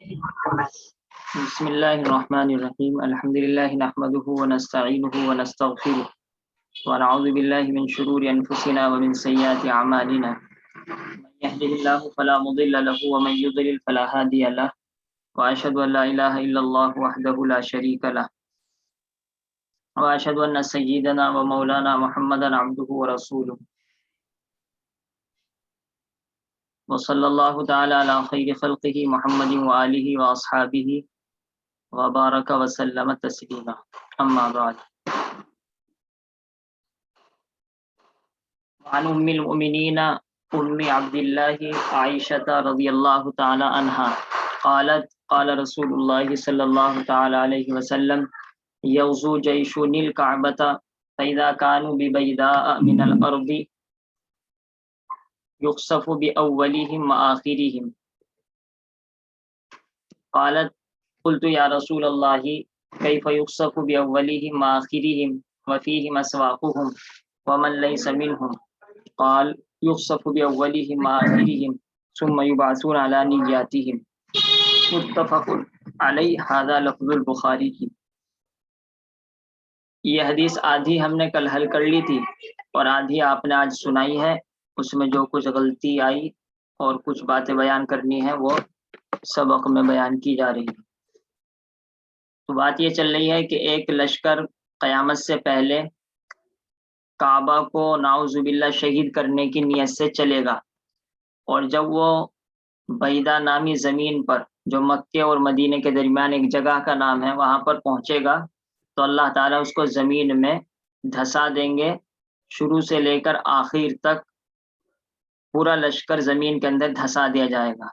بسم الله الرحمن الرحيم الحمد لله نحمده ونستعينه ونستغفره ونعوذ بالله من شرور أنفسنا ومن سيئات أعمالنا من يهده الله فلا مضل له ومن يضلل فلا هادي له وأشهد أن لا إله إلا الله وحده لا شريك له وأشهد أن سيدنا ومولانا محمدا عبده ورسوله وصلى الله تعالى على خير خلقه محمد وآله وأصحابه وبارك وسلم تسليما أما بعد عن أم المؤمنين أم عبد الله عائشة رضي الله تعالى عنها قالت قال رسول الله صلى الله تعالى عليه وسلم يغزو جيش الكعبة فإذا كانوا ببيداء من الأرض يخسف بأولهم وآخرهم قالت قلت يا رسول الله كيف يخسف بأولهم وآخرهم وفيهم أسواقهم ومن ليس منهم قال يخسف بأولهم وآخرهم ثم يبعثون على نياتهم متفق علیہ هذا لفظ البخاری کی۔ یہ حدیث آدھی ہم نے کل حل کر لی تھی اور آدھی آپ نے آج سنائی ہے۔ اس میں جو کچھ غلطی آئی اور کچھ باتیں بیان کرنی ہے وہ سبق میں بیان کی جا رہی ہے۔ تو بات یہ چل رہی ہے کہ ایک لشکر قیامت سے پہلے کعبہ کو نعوذ باللہ شہید کرنے کی نیت سے چلے گا، اور جب وہ بیدا نامی زمین پر جو مکے اور مدینے کے درمیان ایک جگہ کا نام ہے وہاں پر پہنچے گا تو اللہ تعالیٰ اس کو زمین میں دھسا دیں گے، شروع سے لے کر آخر تک پورا لشکر زمین کے اندر دھسا دیا جائے گا۔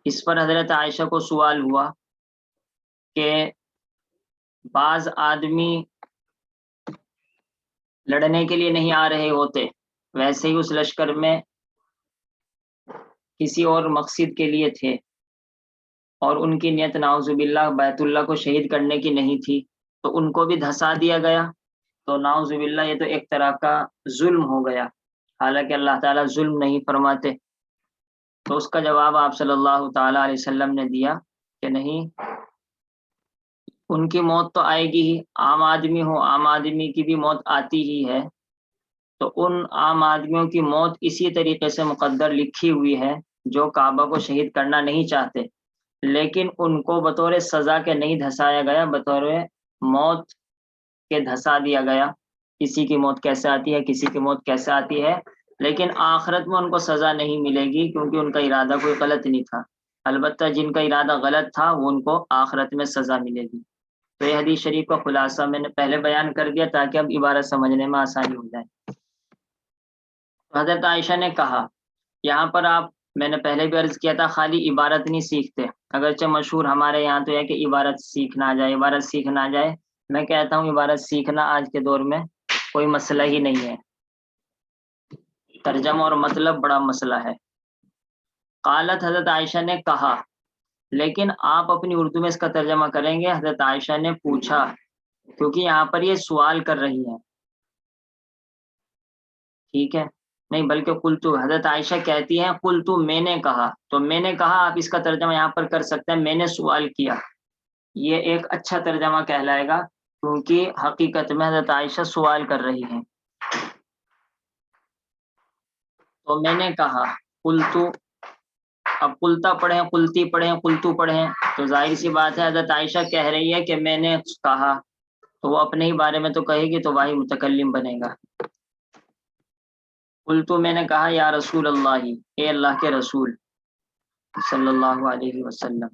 اس پر حضرت عائشہ کو سوال ہوا کہ بعض آدمی لڑنے کے لیے نہیں آ رہے ہوتے، ویسے ہی اس لشکر میں کسی اور مقصد کے لیے تھے اور ان کی نیت نعوذ باللہ بیت اللہ کو شہید کرنے کی نہیں تھی، تو ان کو بھی دھسا دیا گیا، تو نعوذ باللہ یہ تو ایک طرح کا ظلم ہو گیا، حالانکہ اللہ تعالیٰ ظلم نہیں فرماتے۔ تو اس کا جواب آپ صلی اللہ تعالیٰ علیہ وسلم نے دیا کہ نہیں، ان کی موت تو آئے گی ہی، عام آدمی ہو عام آدمی کی بھی موت آتی ہی ہے، تو ان عام آدمیوں کی موت اسی طریقے سے مقدر لکھی ہوئی ہے جو کعبہ کو شہید کرنا نہیں چاہتے، لیکن ان کو بطور سزا کے نہیں دھسایا گیا، بطور موت کے دھسا دیا گیا۔ کسی کی موت کیسے آتی ہے، کسی کی موت کیسے آتی ہے، لیکن آخرت میں ان کو سزا نہیں ملے گی کیونکہ ان کا ارادہ کوئی غلط نہیں تھا، البتہ جن کا ارادہ غلط تھا وہ ان کو آخرت میں سزا ملے گی۔ تو یہ حدیث شریف کا خلاصہ میں نے پہلے بیان کر دیا تاکہ اب عبارت سمجھنے میں آسانی ہو جائے۔ حضرت عائشہ نے کہا، یہاں پر میں نے پہلے بھی عرض کیا تھا خالی عبارت نہیں سیکھتے، اگرچہ مشہور ہمارے یہاں تو ہے کہ عبارت سیکھنا آ جائے، عبارت سیکھنا آ جائے، میں کہتا ہوں عبارت سیکھنا آج کے دور میں کوئی مسئلہ ہی نہیں ہے، ترجمہ اور مطلب بڑا مسئلہ ہے۔ قالت، حضرت عائشہ نے کہا، لیکن آپ اپنی اردو میں اس کا ترجمہ کریں گے حضرت عائشہ نے پوچھا، کیونکہ یہاں پر یہ سوال کر رہی ہیں، ٹھیک ہے، نہیں بلکہ قلتو، حضرت عائشہ کہتی ہیں قلتو، میں نے کہا، تو میں نے کہا آپ اس کا ترجمہ یہاں پر کر سکتے ہیں، میں نے سوال کیا، یہ ایک اچھا ترجمہ کہلائے گا کیونکہ حقیقت میں حضرت عائشہ سوال کر رہی ہیں۔ تو میں نے کہا، قلتو، اب قلتا پڑھیں، قلتی پڑھیں، قلتو پڑھیں تو ظاہر سی بات ہے حضرت عائشہ کہہ رہی ہے کہ میں نے کہا، تو وہ اپنے ہی بارے میں تو کہے گی تو وہی متکلم بنے گا۔ قلتو، میں نے کہا، یا رسول اللہ، اے اللہ کے رسول صلی اللہ علیہ وسلم،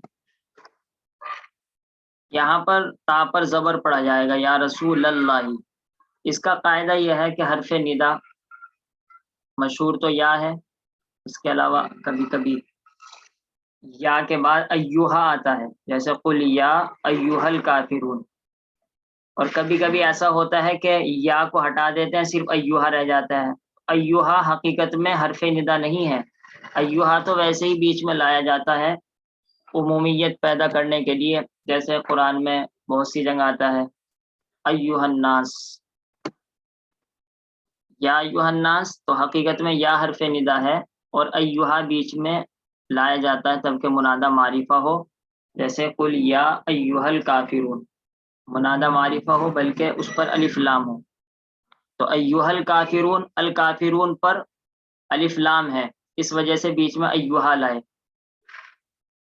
یہاں پر تا پر زبر پڑا جائے گا، یا رسول اللہ۔ اس کا قاعدہ یہ ہے کہ حرف ندا مشہور تو یا ہے، اس کے علاوہ کبھی کبھی یا کے بعد ایوہا آتا ہے، جیسے قل یا ایوہا الکافرون، اور کبھی کبھی ایسا ہوتا ہے کہ یا کو ہٹا دیتے ہیں صرف ایوہا رہ جاتا ہے۔ ایوہا حقیقت میں حرف ندا نہیں ہے، ایوہا تو ویسے ہی بیچ میں لایا جاتا ہے عمومیت پیدا کرنے کے لیے، جیسے قرآن میں بہت سی جگہ آتا ہے ایوہا الناس، یا ایوہا الناس، تو حقیقت میں یا حرف ندا ہے اور ایوہا بیچ میں لایا جاتا ہے تب کہ منادہ معرفہ ہو جیسے قل یا ایھا الکافرون منادہ معرفہ ہو بلکہ اس پر الف لام ہو، تو ایھا الکافرون، الکافرون پر الف لام ہے، اس وجہ سے بیچ میں ایھا لائے۔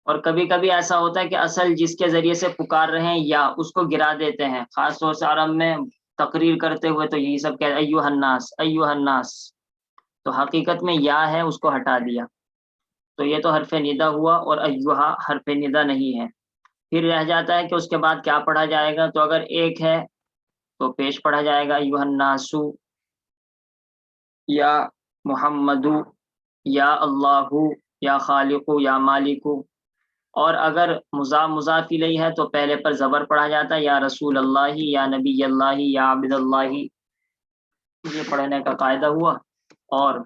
اور کبھی کبھی ایسا ہوتا ہے کہ اصل جس کے ذریعے سے پکار رہے ہیں یا اس کو گرا دیتے ہیں، خاص طور سے عرب میں تقریر کرتے ہوئے تو یہی سب کہتے ہیں ایھا الناس ایھا الناس، تو حقیقت میں یا ہے اس کو ہٹا دیا، تو یہ تو حرف ندا ہوا، اور ایھا حرف ندا نہیں ہے۔ پھر رہ جاتا ہے کہ اس کے بعد کیا پڑھا جائے گا، تو اگر ایک ہے تو پیش پڑھا جائے گا ایھا الناس یا محمدو یا اللہ یا خالق یا مالک، اور اگر مضاف الیہ ہے تو پہلے پر زبر پڑھا جاتا ہے، یا رسول اللہ یا نبی اللہ یا عبد اللہ، یہ پڑھنے کا قاعدہ ہوا، اور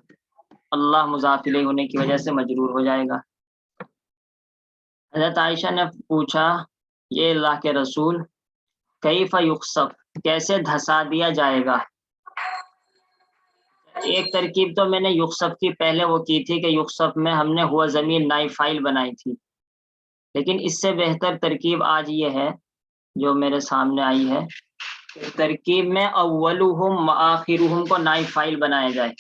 اللہ مضاف الیہ ہونے کی وجہ سے مجرور ہو جائے گا۔ حضرت عائشہ نے پوچھا یہ اللہ کے رسول کیف یخسف، کیسے دھسا دیا جائے گا؟ ایک ترکیب تو میں نے یخسف کی پہلے وہ کی تھی کہ یخسف میں ہم نے ہوا ضمیر نائب فاعل بنائی تھی، لیکن اس سے بہتر ترکیب آج یہ ہے جو میرے سامنے آئی ہے، ترکیب میں اولہم و آخرہم کو نائب فاعل بنایا جائے۔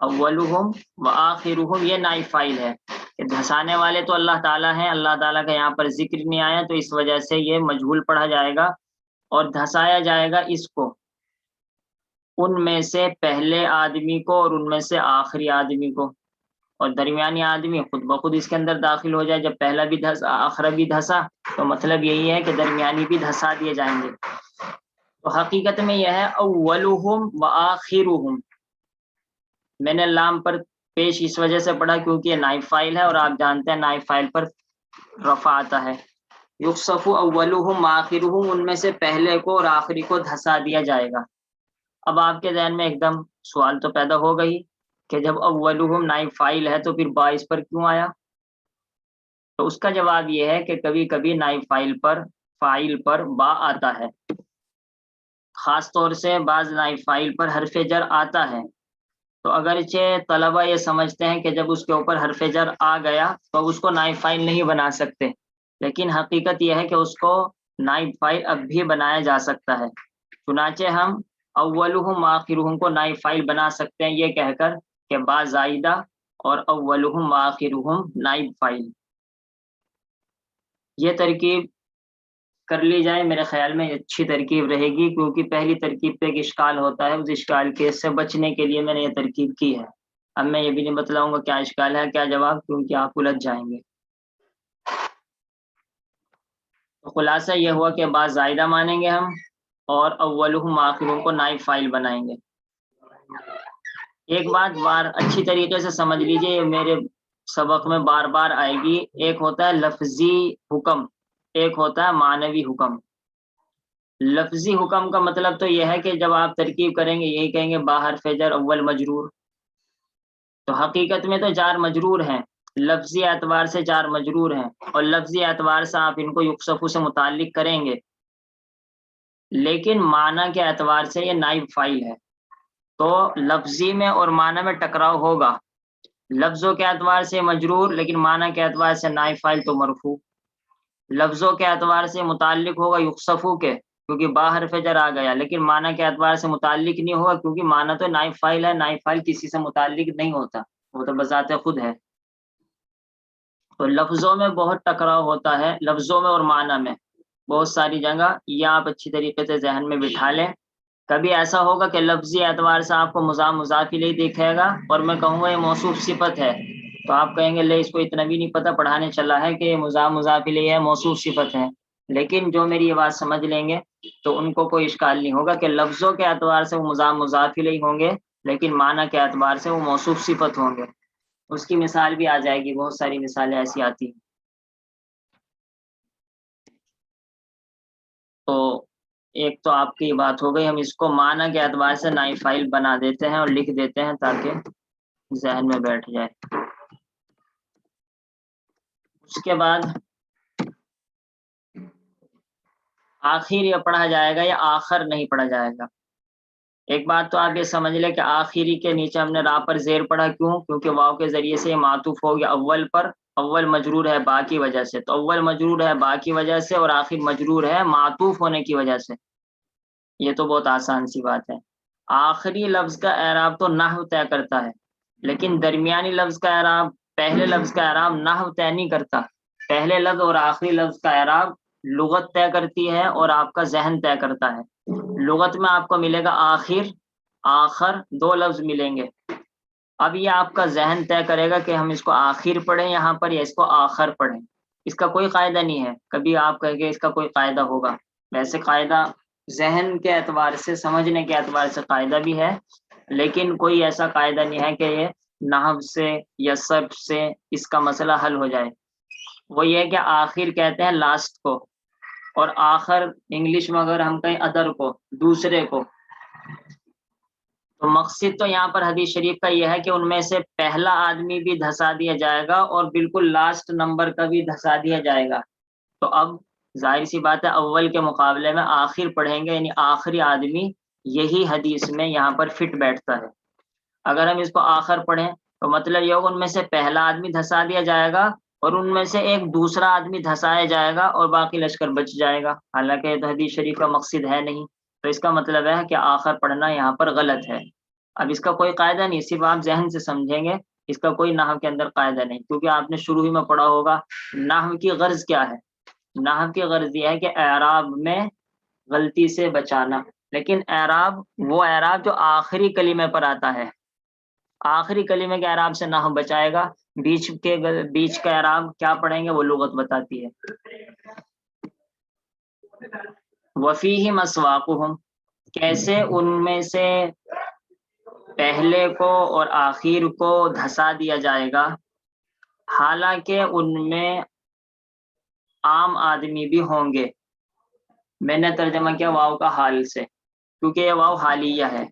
اولہم و آخرہم یہ نائب فاعل ہے، کہ دھسانے والے تو اللہ تعالیٰ ہیں، اللہ تعالیٰ کا یہاں پر ذکر نہیں آیا تو اس وجہ سے یہ مجہول پڑھا جائے گا، اور دھسایا جائے گا اس کو ان میں سے پہلے آدمی کو اور ان میں سے آخری آدمی کو، اور درمیانی آدمی خود بخود اس کے اندر داخل ہو جائے، جب پہلا بھی دھسا آخرا بھی دھسا تو مطلب یہی ہے کہ درمیانی بھی دھسا دیے جائیں گے۔ تو حقیقت میں یہ ہے اولہم و آخرہم، میں نے لام پر پیش اس وجہ سے پڑھا کیونکہ یہ نائب فاعل ہے، اور آپ جانتے ہیں نائب فاعل پر رفع آتا ہے۔ یخسف اولہم آخرہم، ان میں سے پہلے کو اور آخری کو دھسا دیا جائے گا۔ اب آپ کے ذہن میں ایک دم سوال تو پیدا ہو گئی کہ جب اولہم نائب فاعل ہے تو پھر با اس پر کیوں آیا؟ تو اس کا جواب یہ ہے کہ کبھی کبھی نائب فاعل پر با آتا ہے، خاص طور سے بعض نائب فاعل پر حرف جر آتا ہے، تو اگرچہ طلبہ یہ سمجھتے ہیں کہ جب اس کے اوپر حرف جر آ گیا تو اس کو نائب فاعل نہیں بنا سکتے، لیکن حقیقت یہ ہے کہ اس کو نائب فاعل اب بھی بنایا جا سکتا ہے، چنانچہ ہم اولہم آخرہم کو نائب فاعل بنا سکتے ہیں یہ کہہ کر کہ با زائدہ اور اولہم آخرہم نائب فاعل۔ یہ ترکیب کر لی جائے میرے خیال میں اچھی ترکیب رہے گی، کیونکہ پہلی ترکیب پہ ایک اشکال ہوتا ہے، اس اشکال کے سے بچنے کے لیے میں نے یہ ترکیب کی ہے۔ اب میں یہ بھی نہیں بتلاؤں گا کیا اشکال ہے کیا جواب، کیونکہ آپ الجھ جائیں گے۔ تو خلاصہ یہ ہوا کہ با زائدہ مانیں گے ہم، اور اولہم آخرہم کو نائب فاعل بنائیں گے۔ ایک بات اچھی طریقے سے سمجھ لیجئے، یہ میرے سبق میں بار بار آئے گی، ایک ہوتا ہے لفظی حکم، ایک ہوتا ہے معنوی حکم۔ لفظی حکم کا مطلب تو یہ ہے کہ جب آپ ترکیب کریں گے یہی کہیں گے با حرف جر اول مجرور، تو حقیقت میں تو جار مجرور ہیں، لفظی اعتبار سے جار مجرور ہیں، اور لفظی اعتبار سے آپ ان کو یکسفو سے متعلق کریں گے، لیکن معنی کے اعتبار سے یہ نائب فاعل ہے، تو لفظی میں اور معنی میں ٹکراؤ ہوگا، لفظوں کے اعتبار سے مجرور لیکن معنی کے اعتبار سے نائب فاعل تو مرفوع، لفظوں کے اعتبار سے متعلق ہوگا یکسفو کے کیونکہ با حرف جر آ گیا، لیکن معنی کے اعتبار سے متعلق نہیں ہوگا کیونکہ معنی تو نائب فاعل ہے، نائب فاعل کسی سے متعلق نہیں ہوتا، وہ تو بذات خود ہے۔ تو لفظوں میں بہت ٹکراؤ ہوتا ہے، لفظوں میں اور معنی میں بہت ساری جگہ، یہ آپ اچھی طریقے سے ذہن میں بٹھا لیں۔ کبھی ایسا ہوگا کہ لفظی اعتبار سے آپ کو مضاف الیہ دکھے گا اور میں کہوں گا یہ موصوف صفت ہے، تو آپ کہیں گے لے اس کو اتنا بھی نہیں پتہ پڑھانے چلا ہے کہ یہ مضاف الیہ ہے، موصوف صفت ہے، لیکن جو میری یہ بات سمجھ لیں گے تو ان کو کوئی اشکال نہیں ہوگا کہ لفظوں کے اعتبار سے وہ مضاف الیہ ہوں گے لیکن معنی کے اعتبار سے وہ موصوف صفت ہوں گے۔ اس کی مثال بھی آ جائے گی، بہت ساری مثالیں ایسی آتی ہیں۔ تو ایک تو آپ کی بات ہو گئی، ہم اس کو معنی کے اعتبار سے نائب فاعل بنا دیتے ہیں اور لکھ دیتے ہیں تاکہ ذہن میں بیٹھ جائے۔ اس کے بعد آخر یہ پڑھا جائے گا یا آخر نہیں پڑھا جائے گا؟ ایک بات تو آپ یہ سمجھ لیں کہ آخری کے نیچے ہم نے را پر زیر پڑھا، کیوں؟ کیونکہ واو کے ذریعے سے یہ معطوف ہو گیا اول پر، اول مجرور ہے با کی وجہ سے، تو اول مجرور ہے با کی وجہ سے اور آخر مجرور ہے معطوف ہونے کی وجہ سے، یہ تو بہت آسان سی بات ہے۔ آخری لفظ کا اعراب تو نحو طے کرتا ہے، لیکن درمیانی لفظ کا اعراب، پہلے لفظ کا اعراب نحو طے نہیں کرتا، پہلے لفظ اور آخری لفظ کا اعراب لغت طے کرتی ہے اور آپ کا ذہن طے کرتا ہے۔ لغت میں آپ کو ملے گا آخر، آخر، دو لفظ ملیں گے، اب یہ آپ کا ذہن طے کرے گا کہ ہم اس کو آخر پڑھیں یہاں پر یا اس کو آخر پڑھیں، اس کا کوئی قاعدہ نہیں ہے، کبھی آپ کہیں گے اس کا کوئی قاعدہ ہوگا، ویسے قاعدہ ذہن کے اعتبار سے، سمجھنے کے اعتبار سے قاعدہ بھی ہے، لیکن کوئی ایسا قاعدہ نہیں ہے کہ یہ نحو سے یا صرف سے اس کا مسئلہ حل ہو جائے۔ وہ یہ کہ آخر کہتے ہیں لاسٹ کو، اور آخر انگلش میں اگر ہم کہیں ادر کو، دوسرے کو، تو مقصد تو یہاں پر حدیث شریف کا یہ ہے کہ ان میں سے پہلا آدمی بھی دھسا دیا جائے گا اور بالکل لاسٹ نمبر کا بھی دھسا دیا جائے گا، تو اب ظاہر سی بات ہے اول کے مقابلے میں آخر پڑھیں گے، یعنی آخری آدمی، یہی حدیث میں یہاں پر فٹ بیٹھتا ہے۔ اگر ہم اس کو آخر پڑھیں تو مطلب یہ ہوگا ان میں سے پہلا آدمی دھسا دیا جائے گا اور ان میں سے ایک دوسرا آدمی دھسایا جائے گا اور باقی لشکر بچ جائے گا، حالانکہ یہ تو حدیث شریف کا مقصد ہے نہیں، تو اس کا مطلب ہے کہ آخر پڑھنا یہاں پر غلط ہے۔ اب اس کا کوئی قاعدہ نہیں، صرف آپ ذہن سے سمجھیں گے، اس کا کوئی نحو کے اندر قاعدہ نہیں، کیونکہ آپ نے شروع ہی میں پڑھا ہوگا نحو کی غرض کیا ہے۔ نحو کی غرض یہ ہے کہ اعراب میں غلطی سے بچانا، لیکن اعراب وہ اعراب جو آخری کلمے پر آتا ہے، آخری کلمے کے اعراب سے نحو بچائے گا، بیچ کا اعراب کیا پڑھیں گے وہ لغت بتاتی ہے۔ وفیہ مسواقہم، کیسے ان میں سے پہلے کو اور آخر کو دھسا دیا جائے گا، حالانکہ ان میں عام آدمی بھی ہوں گے۔ میں نے ترجمہ کیا واو کا حال سے، کیونکہ یہ واو حالیہ ہے۔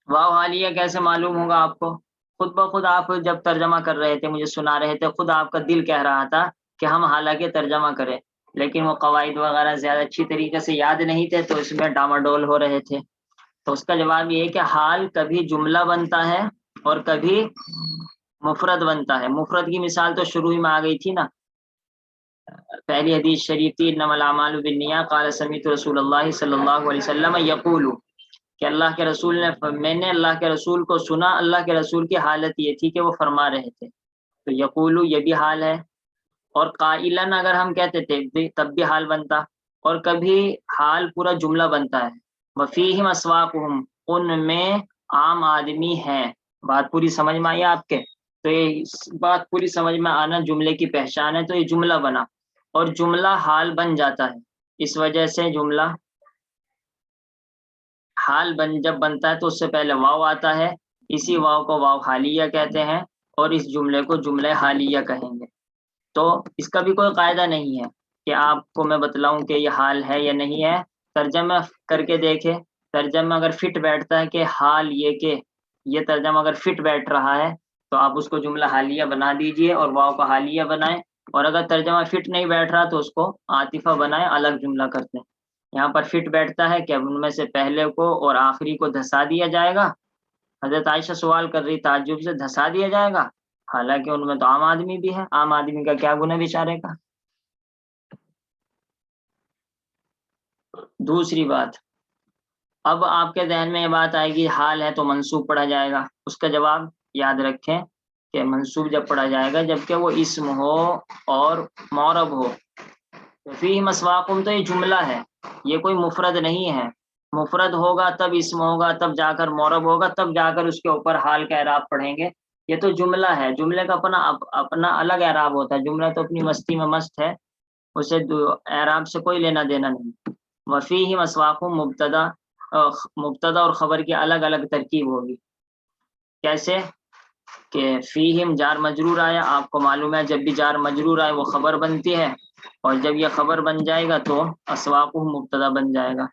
واو حالیہ کیسے معلوم ہوگا آپ کو؟ خود بخود آپ جب ترجمہ کر رہے تھے، مجھے سنا رہے تھے، خود آپ کا دل کہہ رہا تھا کہ ہم حالانکہ ترجمہ کریں، لیکن وہ قواعد وغیرہ زیادہ اچھی طریقے سے یاد نہیں تھے تو اس میں ڈاماڈول ہو رہے تھے۔ تو اس کا جواب یہ ہے کہ حال کبھی جملہ بنتا ہے اور کبھی مفرد بنتا ہے۔ مفرد کی مثال تو شروع ہی میں آ گئی تھی نا، پہلی حدیث شریف تھی انما الاعمال بالنیات، قال سمعت رسول اللہ صلی اللہ علیہ وسلم یقول، کہ اللہ کے رسول نے، میں نے اللہ کے رسول کو سنا، اللہ کے رسول کی حالت یہ تھی کہ وہ فرما رہے تھے، تو یقول یہ بھی حال ہے، اور قائلن اگر ہم کہتے تھے تب بھی حال بنتا، اور کبھی حال پورا جملہ بنتا ہے۔ وفیہم اسواقہم، ان میں عام آدمی ہیں۔ بات پوری سمجھ میں آئی آپ کے؟ تو یہ بات پوری سمجھ میں آنا جملے کی پہچان ہے، تو یہ جملہ بنا، اور جملہ حال بن جاتا ہے، اس وجہ سے جملہ حال جب بنتا ہے تو اس سے پہلے واو آتا ہے، اسی واو کو واو حالیہ کہتے ہیں، اور اس جملے کو جملہ حالیہ کہیں گے۔ تو اس کا بھی کوئی قاعدہ نہیں ہے کہ آپ کو میں بتلاؤں کہ یہ حال ہے یا نہیں ہے، ترجمہ کر کے دیکھے، ترجمہ اگر فٹ بیٹھتا ہے کہ حال یہ کہ یہ ترجمہ اگر فٹ بیٹھ رہا ہے تو آپ اس کو جملہ حالیہ بنا دیجئے اور واو کا حالیہ بنائیں، اور اگر ترجمہ فٹ نہیں بیٹھ رہا تو اس کو عاطفہ بنائیں، الگ جملہ کرتے ہیں۔ یہاں پر فٹ بیٹھتا ہے کہ ان میں سے پہلے کو اور آخری کو دھسا دیا جائے گا۔ حضرت عائشہ سوال کر رہی تعجب سے، دھسا دیا جائے گا حالانکہ ان میں تو عام آدمی بھی ہے، عام آدمی کا کیا گناہ بیچارے کا۔ دوسری بات، اب آپ کے ذہن میں یہ بات آئے گی حال ہے تو منصوب پڑھا جائے گا، اس کا جواب یاد رکھیں کہ منصوب جب پڑھا جائے گا جبکہ وہ اسم ہو اور معرب ہو۔ فی مسواقم تو یہ جملہ ہے، یہ کوئی مفرد نہیں ہے، مفرد ہوگا تب اسم ہوگا، تب جا کر معرب ہوگا، تب جا کر اس کے اوپر حال کا اعراب پڑھیں گے۔ یہ تو جملہ ہے، جملے کا اپنا الگ اعراب ہوتا ہے، جملہ تو اپنی مستی میں مست ہے، اسے اعراب سے کوئی لینا دینا نہیں۔ وفیہ مسواقم، مبتدا اور خبر کی الگ الگ ترکیب ہوگی۔ کیسے کہ فیہم جار مجرور آیا، آپ کو معلوم ہے جب بھی جار مجرور آئے وہ خبر بنتی ہے، اور جب یہ خبر بن جائے گا تو اسواقہ مبتدا بن جائے گا،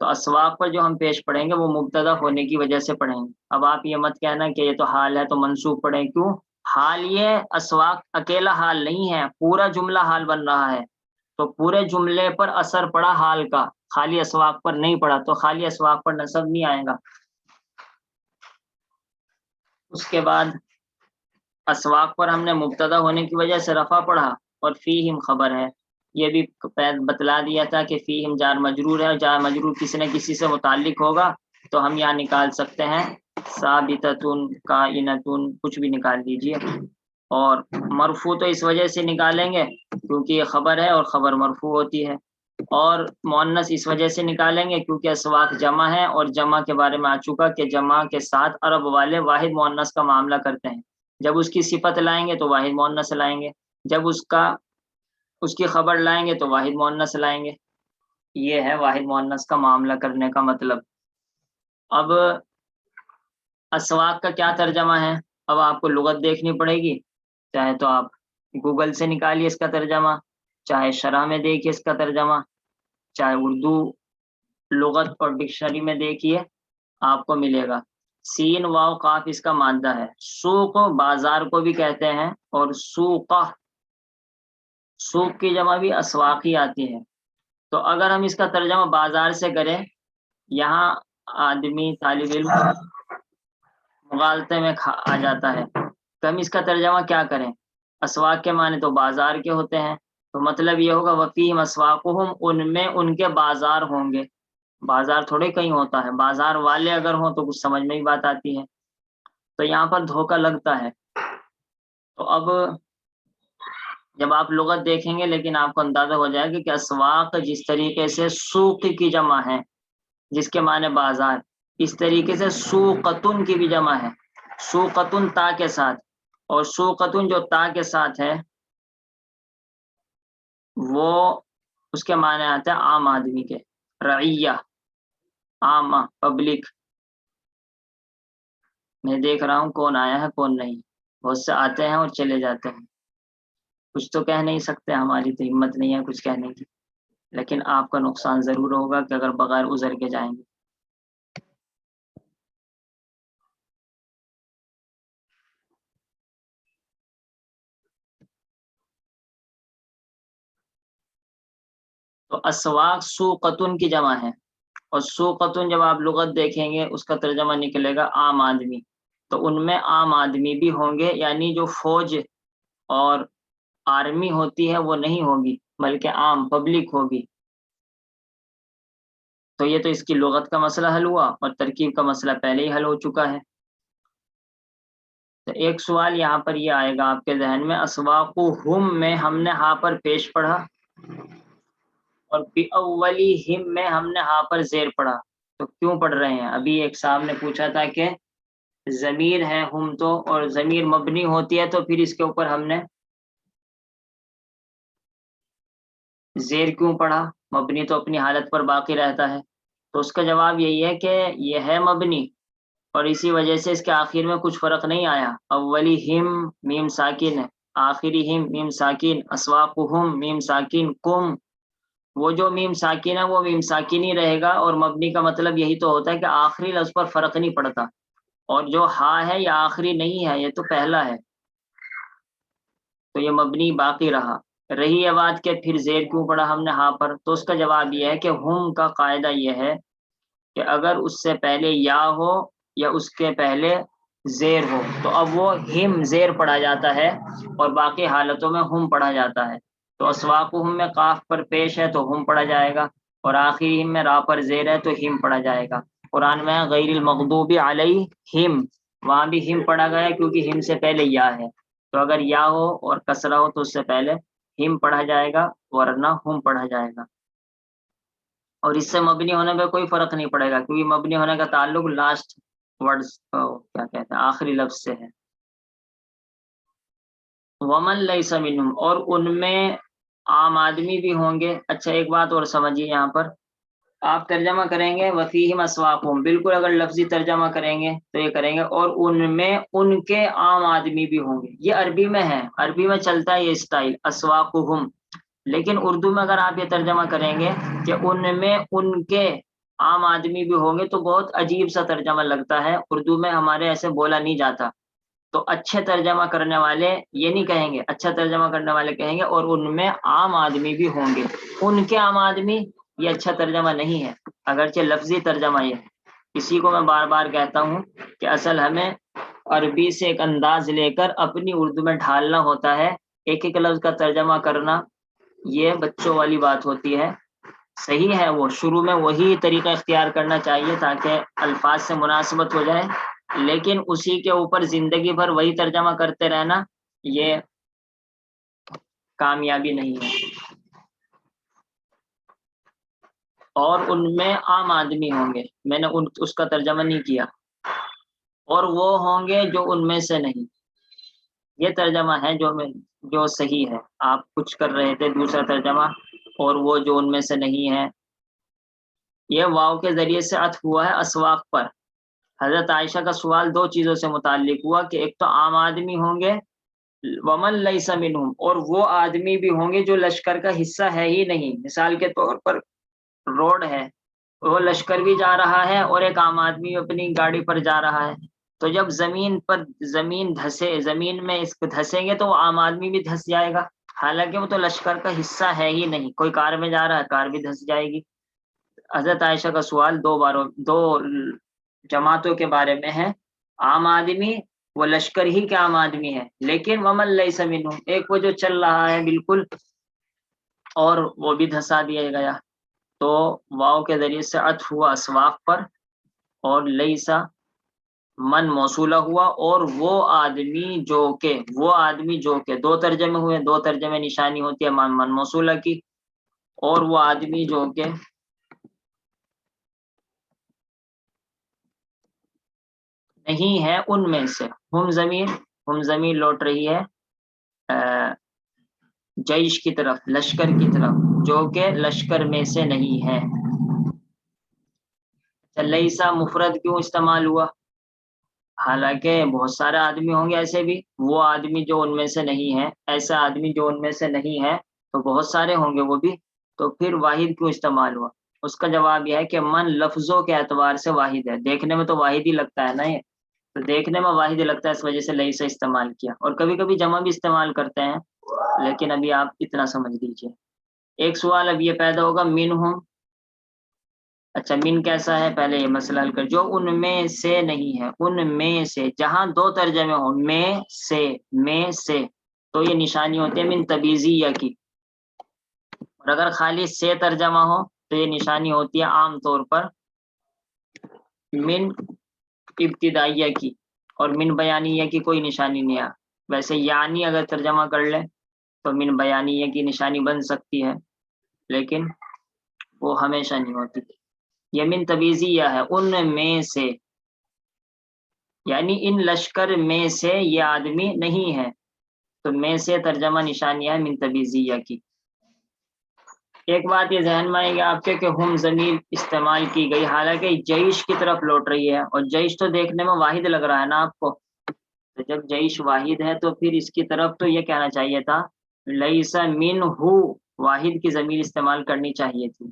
تو اسواق پر جو ہم پیش پڑھیں گے وہ مبتدا ہونے کی وجہ سے پڑھیں گے۔ اب آپ یہ مت کہنا کہ یہ تو حال ہے تو منصوب پڑھیں، کیوں؟ حال یہ اسواق اکیلا حال نہیں ہے، پورا جملہ حال بن رہا ہے، تو پورے جملے پر اثر پڑا حال کا، خالی اسواق پر نہیں پڑا، تو خالی اسواق پر نصب نہیں آئے گا۔ اس کے بعد اسواق پر ہم نے مبتدا ہونے کی وجہ سے رفع پڑھا اور فیہم خبر ہے. یہ بھی بتلا دیا تھا کہ فیہم جار مجرور ہے، اور جار مجرور کسی نہ کسی سے متعلق ہوگا تو ہم یہاں نکال سکتے ہیں ثابتتن، کائنتن، کچھ بھی نکال دیجئے. اور مرفوع تو اس وجہ سے نکالیں گے کیونکہ یہ خبر ہے اور خبر مرفوع ہوتی ہے. اور مؤنث اس وجہ سے نکالیں گے کیونکہ اسواق جمع ہے، اور جمع کے بارے میں آ چکا کہ جمع کے ساتھ عرب والے واحد مؤنث کا معاملہ کرتے ہیں. جب اس کی صفت لائیں گے تو واحد مؤنث لائیں گے، جب اس کی خبر لائیں گے تو واحد مؤنث لائیں گے. یہ ہے واحد مؤنث کا معاملہ کرنے کا مطلب. اب اسواق کا کیا ترجمہ ہے؟ اب آپ کو لغت دیکھنی پڑے گی، چاہے تو آپ گوگل سے نکالیے اس کا ترجمہ، چاہے شرح میں دیکھیے اس کا ترجمہ، چاہے اردو لغت اور ڈکشنری میں دیکھیے، آپ کو ملے گا. سین واو قاف اس کا مادہ ہے. سوق بازار کو بھی کہتے ہیں، اور سوقہ، سوق کی جمع بھی اسواق ہی آتی ہے. تو اگر ہم اس کا ترجمہ بازار سے کریں، یہاں آدمی طالب علم مغالطے میں آ جاتا ہے. تو ہم اس کا ترجمہ کیا کریں؟ اسواق کے معنی تو بازار کے ہوتے ہیں، تو مطلب یہ ہوگا وفیہم اسواقہم، ان میں ان کے بازار ہوں گے. بازار تھوڑے کہیں ہوتا ہے، بازار والے اگر ہوں تو کچھ سمجھ میں ہی بات آتی ہے. تو یہاں پر دھوکہ لگتا ہے. تو اب جب آپ لغت دیکھیں گے لیکن آپ کو اندازہ ہو جائے گا کہ اسواق جس طریقے سے سوق کی جمع ہے جس کے معنی بازار، اس طریقے سے سوقتن کی بھی جمع ہے، سوقتن تا کے ساتھ. اور سوقتن جو تا کے ساتھ ہے وہ اس کے معنی آتے ہیں عام آدمی کے، رعیہ، عامہ، پبلک. میں دیکھ رہا ہوں کون آیا ہے کون نہیں، بہت سے آتے ہیں اور چلے جاتے ہیں. کچھ تو کہہ نہیں سکتے، ہماری تو ہمت نہیں ہے کچھ کہنے کی، لیکن آپ کا نقصان ضرور ہوگا کہ اگر بغیر عذر کے جائیں گے. تو اسواق سوقتن کی جمع ہے، اور سوقتن جب آپ لغت دیکھیں گے اس کا ترجمہ نکلے گا عام آدمی. تو ان میں عام آدمی بھی ہوں گے، یعنی جو فوج اور آرمی ہوتی ہے وہ نہیں ہوگی بلکہ عام پبلک ہوگی. تو یہ تو اس کی لغت کا مسئلہ حل ہوا، اور ترکیب کا مسئلہ پہلے ہی حل ہو چکا ہے. تو ایک سوال یہاں پر یہ آئے گا آپ کے ذہن میں، اسواقہم میں ہم نے ہاں پر پیش پڑھا، اور بِأَوَّلِهِم میں ہم نے ہاں پر زیر پڑھا. تو کیوں پڑھ رہے ہیں؟ ابھی ایک صاحب نے پوچھا تھا کہ ضمیر ہے ہم تو، اور ضمیر مبنی ہوتی ہے تو پھر اس کے اوپر ہم نے زیر کیوں پڑھا؟ مبنی تو اپنی حالت پر باقی رہتا ہے. تو اس کا جواب یہی ہے کہ یہ ہے مبنی، اور اسی وجہ سے اس کے آخر میں کچھ فرق نہیں آیا. اولی ہم میم ساکن ہے، آخری ہم میم ساکن، اسواقہم میم ساکن، کم، وہ جو میم ساکن ہے وہ میم ساکن ہی رہے گا. اور مبنی کا مطلب یہی تو ہوتا ہے کہ آخری لفظ پر فرق نہیں پڑتا، اور جو ہا ہے یہ آخری نہیں ہے، یہ تو پہلا ہے، تو یہ مبنی باقی رہا. رہی یہ بات کہ پھر زیر کیوں پڑا ہم نے ہاں پر، تو اس کا جواب یہ ہے کہ ہم کا قاعدہ یہ ہے کہ اگر اس سے پہلے یا ہو یا اس کے پہلے زیر ہو تو اب وہ ہم زیر پڑھا جاتا ہے، اور باقی حالتوں میں ہم پڑھا جاتا ہے. تو اسواقہم میں قاف پر پیش ہے تو ہم پڑھا جائے گا، اور آخری ہم میں را پر زیر ہے تو ہم پڑھا جائے گا. قرآن میں غیر المغضوب علیہم، وہاں بھی ہم پڑھا گیا کیونکہ ہم سے پہلے یا ہے. تو اگر یا ہو اور کسرہ ہو تو اس سے پہلے ہم پڑھا جائے گا ورنہ ہم پڑھا جائے گا. اور اس سے مبنی ہونے میں کوئی فرق نہیں پڑے گا کیونکہ مبنی ہونے کا تعلق لاسٹ ورڈز کیا کہتے ہیں آخری لفظ سے ہے. ومن لیس منہم، اور ان میں عام آدمی بھی ہوں گے. اچھا ایک بات اور سمجھیے، یہاں پر آپ ترجمہ کریں گے وفیہم اسواقہم، بالکل اگر لفظی ترجمہ کریں گے تو یہ کریں گے اور ان میں ان کے عام آدمی بھی ہوں گے. یہ عربی میں ہے، عربی میں چلتا ہے یہ اسٹائل اسواقہم. لیکن اردو میں اگر آپ یہ ترجمہ کریں گے کہ ان میں ان کے عام آدمی بھی ہوں گے تو بہت عجیب سا ترجمہ لگتا ہے، اردو میں ہمارے ایسے بولا نہیں جاتا. تو اچھے ترجمہ کرنے والے یہ نہیں کہیں گے، اچھا ترجمہ کرنے والے کہیں گے اور ان میں عام آدمی بھی ہوں گے. ان کے عام آدمی یہ اچھا ترجمہ نہیں ہے، اگرچہ لفظی ترجمہ یہ ہے. اسی کو میں بار بار کہتا ہوں کہ اصل ہمیں عربی سے ایک انداز لے کر اپنی اردو میں ڈھالنا ہوتا ہے، ایک ایک لفظ کا ترجمہ کرنا یہ بچوں والی بات ہوتی ہے. صحیح ہے، وہ شروع میں وہی طریقہ اختیار کرنا چاہیے تاکہ الفاظ سے مناسبت ہو جائے، لیکن اسی کے اوپر زندگی بھر وہی ترجمہ کرتے رہنا یہ کامیابی نہیں ہے. اور ان میں عام آدمی ہوں گے، میں نے اس کا ترجمہ نہیں کیا، اور وہ ہوں گے جو ان میں سے نہیں. یہ ترجمہ ہے جو صحیح ہے. آپ کچھ کر رہے تھے دوسرا ترجمہ، اور وہ جو ان میں سے نہیں ہے. یہ واو کے ذریعے سے عطف ہوا ہے اسواق پر. حضرت عائشہ کا سوال دو چیزوں سے متعلق ہوا کہ ایک تو عام آدمی ہوں گے، ومن لیس منہم، اور وہ آدمی بھی ہوں گے جو لشکر کا حصہ ہے ہی نہیں. مثال کے طور پر روڈ ہے، وہ لشکر بھی جا رہا ہے اور ایک عام آدمی اپنی گاڑی پر جا رہا ہے، تو جب زمین میں اس کو دھسیں گے تو وہ عام آدمی بھی دھس جائے گا، حالانکہ وہ تو لشکر کا حصہ ہے ہی نہیں. کوئی کار میں جا رہا ہے، کار بھی دھس جائے گی. حضرت عائشہ کا سوال دو جماعتوں کے بارے میں ہے. عام آدمی وہ لشکر ہی کے عام آدمی ہے، لیکن ومن لیس منہم، ایک وہ جو چل رہا ہے بالکل اور وہ بھی دھسا دیا گیا. تو واو کے ذریعے سے عطف ہوا اسواق پر، اور لیسا من موصولہ ہوا، اور وہ آدمی جو کہ دو ترجمے ہوئے، دو ترجمے نشانی ہوتی ہے من موصولہ کی. اور وہ آدمی جو کہ نہیں ہے ان میں سے. ہم ضمیر لوٹ رہی ہے جیش کی طرف، لشکر کی طرف، جو کہ لشکر میں سے نہیں ہے. لیسا مفرد کیوں استعمال ہوا؟ حالانکہ بہت سارے آدمی ہوں گے ایسے بھی، وہ آدمی جو ان میں سے نہیں ہے، ایسا آدمی جو ان میں سے نہیں ہے تو بہت سارے ہوں گے وہ بھی، تو پھر واحد کیوں استعمال ہوا؟ اس کا جواب یہ ہے کہ من لفظوں کے اعتبار سے واحد ہے. دیکھنے میں تو واحد ہی لگتا ہے نا، یہ تو دیکھنے میں واحد ہی لگتا ہے، اس وجہ سے لیسا استعمال کیا. اور کبھی کبھی جمع بھی استعمال کرتے ہیں، لیکن ابھی آپ اتنا سمجھ لیجئے. ایک سوال اب یہ پیدا ہوگا منہم. اچھا، من کیسا ہے؟ پہلے یہ مسئلہ حل کر. جو ان میں سے نہیں ہے، ان میں سے، جہاں دو ترجمے ہوں میں سے تو یہ نشانی ہوتی ہے من تبیزیہ کی، اور اگر خالی سے ترجمہ ہو تو یہ نشانی ہوتی ہے عام طور پر من ابتدائیہ کی، اور من بیانیہ کی کوئی نشانی نہیں ہے. ویسے یعنی اگر ترجمہ کر لیں تو من بیانیہ کی نشانی بن سکتی ہے، لیکن وہ ہمیشہ نہیں ہوتی. یہ من تبیزیہ ہے، ان میں سے، یعنی ان لشکر میں سے یہ آدمی نہیں ہے، تو میں سے ترجمہ نشانی ہے من تبیزیہ کی. ایک بات یہ ذہن میں آئے گی آپ کے کہ ہم ضمیر استعمال کی گئی، حالانکہ جیش کی طرف لوٹ رہی ہے، اور جیش تو دیکھنے میں واحد لگ رہا ہے نا آپ کو. تو جب جیش واحد ہے تو پھر اس کی طرف تو یہ کہنا چاہیے تھا لیس منہ، واحد کی ضمیر استعمال کرنی چاہیے تھی،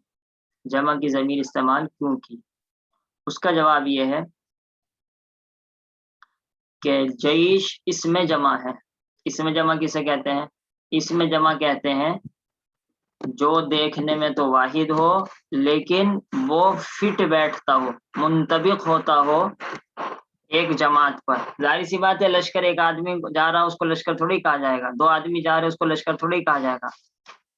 جمع کی ضمیر استعمال کیوں کی؟ اس کا جواب یہ ہے کہ جیش اس میں جمع ہے. اس میں جمع کسے کہتے ہیں؟ اس میں جمع کہتے ہیں جو دیکھنے میں تو واحد ہو لیکن وہ فٹ بیٹھتا ہو، منطبق ہوتا ہو ایک جماعت پر. ظاہر سی بات ہے، لشکر ایک آدمی جا رہا اس کو لشکر تھوڑی کہا جائے گا، دو آدمی جا رہے اس کو لشکر تھوڑی کہا جائے گا،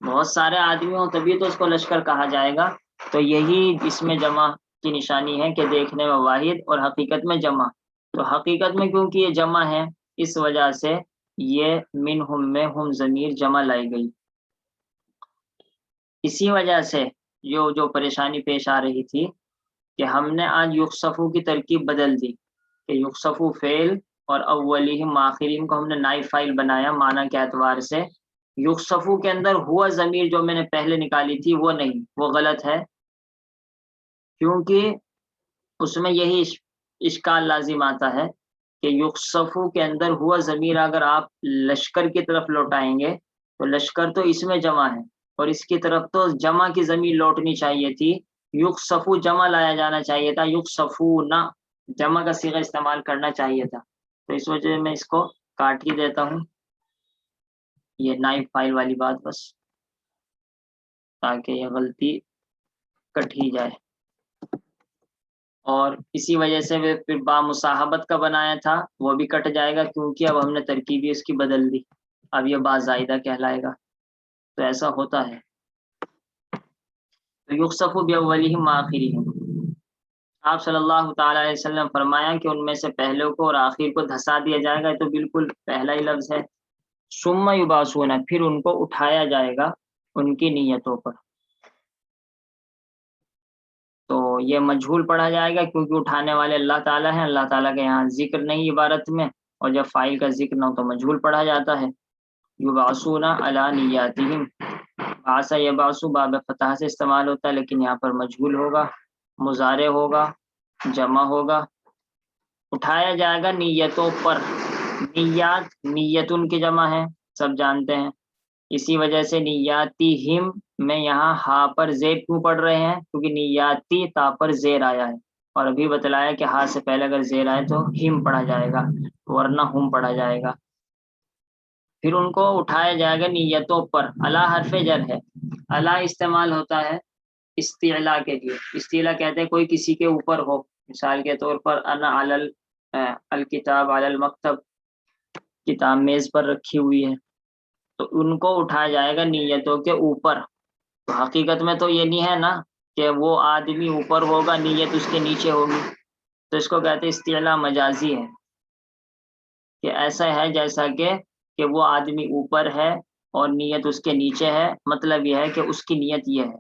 بہت سارے آدمی ہوں تبھی تو اس کو لشکر کہا جائے گا. تو یہی اس میں جمع کی نشانی ہے کہ دیکھنے میں واحد اور حقیقت میں جمع. تو حقیقت میں کیونکہ یہ جمع ہے اس وجہ سے یہ منہم میں ہم ضمیر جمع لائی گئی. اسی وجہ سے جو پریشانی پیش آ رہی تھی کہ ہم نے آج یخصفو کی ترکیب بدل دی کہ یخصفو فعل اور اولیہم آخرین کو ہم نے نائب فاعل بنایا معنی کے اعتبار سے. یخصفو کے اندر ہوا ضمیر جو میں نے پہلے نکالی تھی وہ نہیں، وہ غلط ہے، کیونکہ اس میں یہی اشکال لازم آتا ہے کہ یخصفو کے اندر ہوا ضمیر اگر آپ لشکر کی طرف لوٹائیں گے تو لشکر تو اس میں جمع ہے، اور اس کی طرف تو جمع کی ضمیر لوٹنی چاہیے تھی، یخصفو جمع لایا جانا چاہیے تھا، یخصفون جمع کا صیغہ استعمال کرنا چاہیے تھا. تو اس وجہ میں اس کو کاٹ ہی دیتا ہوں، یہ نائب فائل والی بات، بس تاکہ یہ غلطی کٹ ہی جائے. اور اسی وجہ سے پھر با مصاحبت کا بنایا تھا وہ بھی کٹ جائے گا، کیونکہ اب ہم نے ترکیب اس کی بدل دی، اب یہ با زائدہ کہلائے گا، تو ایسا ہوتا ہے۔ تو یخسف باولہم وآخرہم، آپ صلی اللہ تعالی علیہ وسلم فرمایا کہ ان میں سے پہلے کو اور آخر کو دھسا دیا جائے گا، تو بالکل پہلا ہی لفظ ہے۔ ثم یبعثون، پھر ان کو اٹھایا جائے گا ان کی نیتوں پر، تو یہ مجہول پڑھا جائے گا کیونکہ اٹھانے والے اللہ تعالیٰ ہیں، اللہ تعالیٰ کے یہاں ذکر نہیں عبارت میں، اور جب فاعل کا ذکر نہ ہو تو مجہول پڑھا جاتا ہے۔ یبعثون علی نیاتہم، بعث یبعث باب فتح سے استعمال ہوتا ہے، لیکن یہاں پر مجہول ہوگا، مضارع ہوگا، جمع ہوگا، اٹھایا جائے گا نیتوں پر۔ نیات نیتن کی جمع ہے، سب جانتے ہیں، اسی وجہ سے نیاتہم میں یہاں ہا پر زیر کیوں پڑھ رہے ہیں، کیونکہ نیاتی تا پر زیر آیا ہے، اور ابھی بتلایا کہ ہا سے پہلے اگر زیر آئے تو ہم پڑھا جائے گا ورنہ ہم پڑھا جائے گا۔ پھر ان کو اٹھایا جائے گا نیتوں پر، الا حرف جر ہے، الا استعمال ہوتا ہے استعلا کے لیے، استعلا کہتے ہیں کوئی کسی کے اوپر ہو، مثال کے طور پر انا علی الکتاب علی المکتب، کتاب میز پر رکھی ہوئی ہے، تو ان کو اٹھایا جائے گا نیتوں کے اوپر۔ تو حقیقت میں تو یہ نہیں ہے نا کہ وہ آدمی اوپر ہوگا نیت اس کے نیچے ہوگی، تو اس کو کہتے ہیں استعلا مجازی ہے، کہ ایسا ہے جیسا کہ وہ آدمی اوپر ہے اور نیت اس کے نیچے ہے، مطلب یہ ہے کہ اس کی نیت یہ ہے،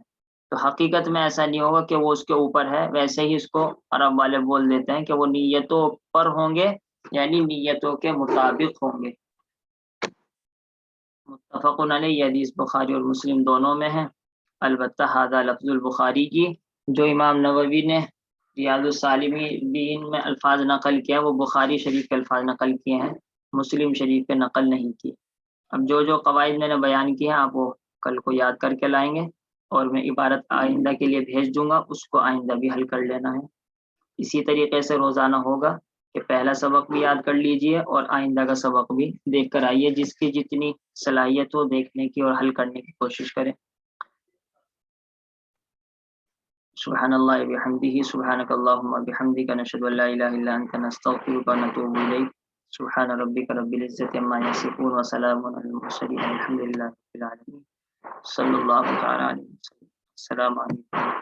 تو حقیقت میں ایسا نہیں ہوگا کہ وہ اس کے اوپر ہے، ویسے ہی اس کو عرب والے بول دیتے ہیں کہ وہ نیتوں پر ہوں گے، یعنی نیتوں کے مطابق ہوں گے۔ متفق علیہ، یہ حدیث بخاری اور مسلم دونوں میں ہے، البتہ ھذا لفظ البخاری کی، جو امام نووی نے ریاض الصالحین میں الفاظ نقل کیا وہ بخاری شریف کے الفاظ نقل کیے ہیں، مسلم شریف کے نقل نہیں کی۔ اب جو قواعد میں نے بیان کی ہیں آپ وہ کل کو یاد کر کے لائیں گے، اور میں عبارت آئندہ کے لیے بھیج دوں گا، اس کو آئندہ بھی حل کر لینا ہے۔ اسی طریقے سے روزانہ ہوگا کہ پہلا سبق بھی یاد کر لیجئے اور آئندہ کا سبق بھی دیکھ کر آئیے، جس کی جتنی صلاحیت ہو دیکھنے کی اور حل کرنے کی کوشش کریں۔ سبحان اللہ بحمدہ، سبحانک اللہم بحمدک، نشہد ان لا الہ الا انت، نستغفرک ونتوب الیک۔ سبحان ربک رب العزۃ عما یصفون وسلام علی المرسلین، الحمد للہ رب العالمین، صلی اللہ تعالی علیہ وسلم۔ السلام علیکم۔